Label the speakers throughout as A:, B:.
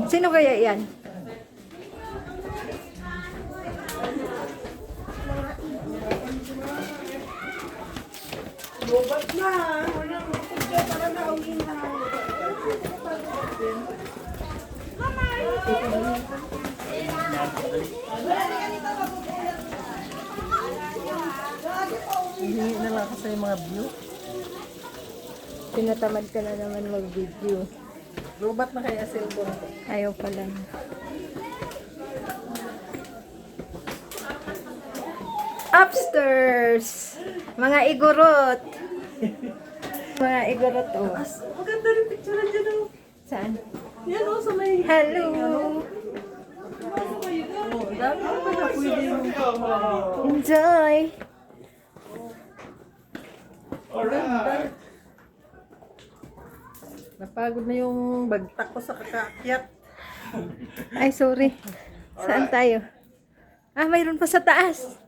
A: Sino kaya yan?
B: Lobat na. Wala mo kudya para na uwi na. Hihingi na lang ako sa mga view.
A: Tinatamad ka na naman mag-video.
B: Lobat na kaya cellphone ko.
A: Ayaw pala. Upstairs! Mga igorot! Mga igorot, oh.
B: Maganda rin picture dyan oh.
A: Saan?
B: Yan oh, sa may...
A: Hello!
B: Oh, dami ko pala pwede yung...
A: Enjoy!
B: Ganda. Napagod na yung bagtak ko sa kakaakyat.
A: Ay, sorry. Saan tayo? Ah, mayroon pa sa taas.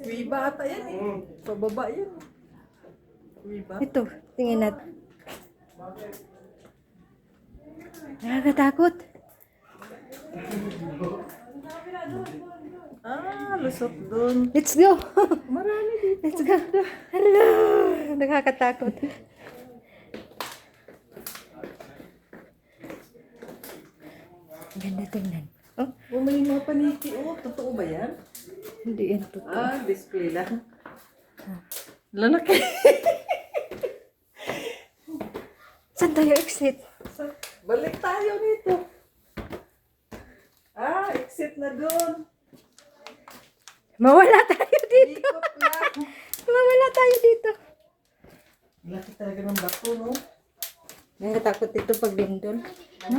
B: Wiba ata yan eh. Pababa yan. Wiba.
A: Ito, tingin natin. Nakakatakot.
B: Ah, lusot dun.
A: Let's go!
B: Marami dito.
A: Let's go! Hello! Nakakatakot. Ganda tingnan. Oh,
B: Oh, may mga paniki. Oh, totoo ba yan?
A: hindi yan totoo.
B: Ah, display lang. Lalaki.
A: Saan tayo exit?
B: Balik tayo nito. Ah, exit na dun.
A: Mawala tayo dito.
B: Ikot lang.
A: Mawala tayo dito.
B: Laki talaga ng bato, no?
A: Nakakatakot dito pag lindol. No?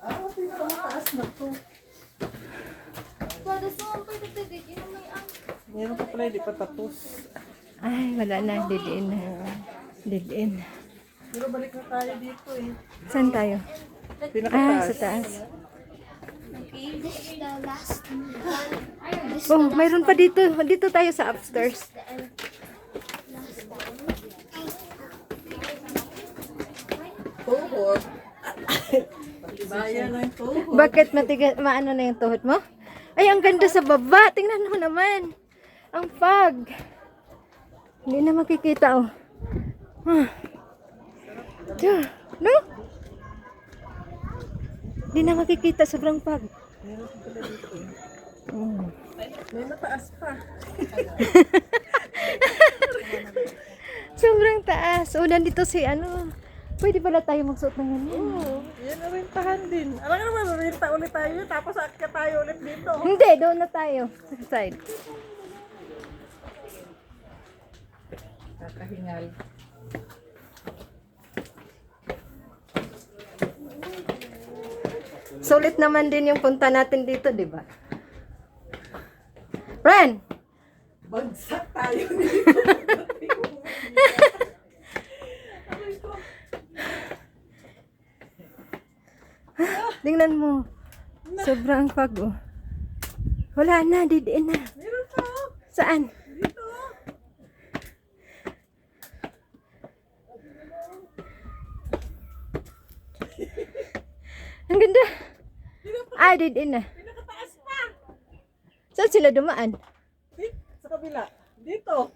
B: Ah, pinakamataas na to. Meron pa pala, hindi pa tapos.
A: Ay, wala na. Didiin na. Didiin.
B: Pero balik na tayo dito eh.
A: Saan tayo? Ah,
B: Pinakataas.
A: sa taas.
C: This is the last one.
A: Oh, mayroon pa dito. Dito tayo sa upstairs.
B: Tuhod. Patibayan ng tuhod.
A: Bakit maano na yung tuhod mo? Ay, ang ganda sa baba. Tingnan mo naman. Ang fog. Hindi na makikita, oh. Ah. Diyan. No? Hindi na makikita. Sobrang fog.
B: Meron pa pala dito eh.
A: Mm.
B: May mataas pa.
A: Sobrang taas. O, nandito si ano. Pwede pala tayo magsuot ng ganyan.
B: Oo, yan na rintahan din. Alam ka naman, rinta ulit tayo yun, tapos akyat tayo ulit dito.
A: Hindi, doon na tayo. Sa side.
B: Kakahingal.
A: Sulit naman din yung punta natin dito, di ba? Ren!
B: Bagsak tayo dito.
A: Tingnan mo. Sobrang fog, oh. Wala na, didiin na.
B: Meron pa.
A: Saan?
B: Dito.
A: Ang ganda. Ay, didiin na.
B: Pinakataas pa.
A: Saan sila dumaan?
B: Sa kabila. Dito.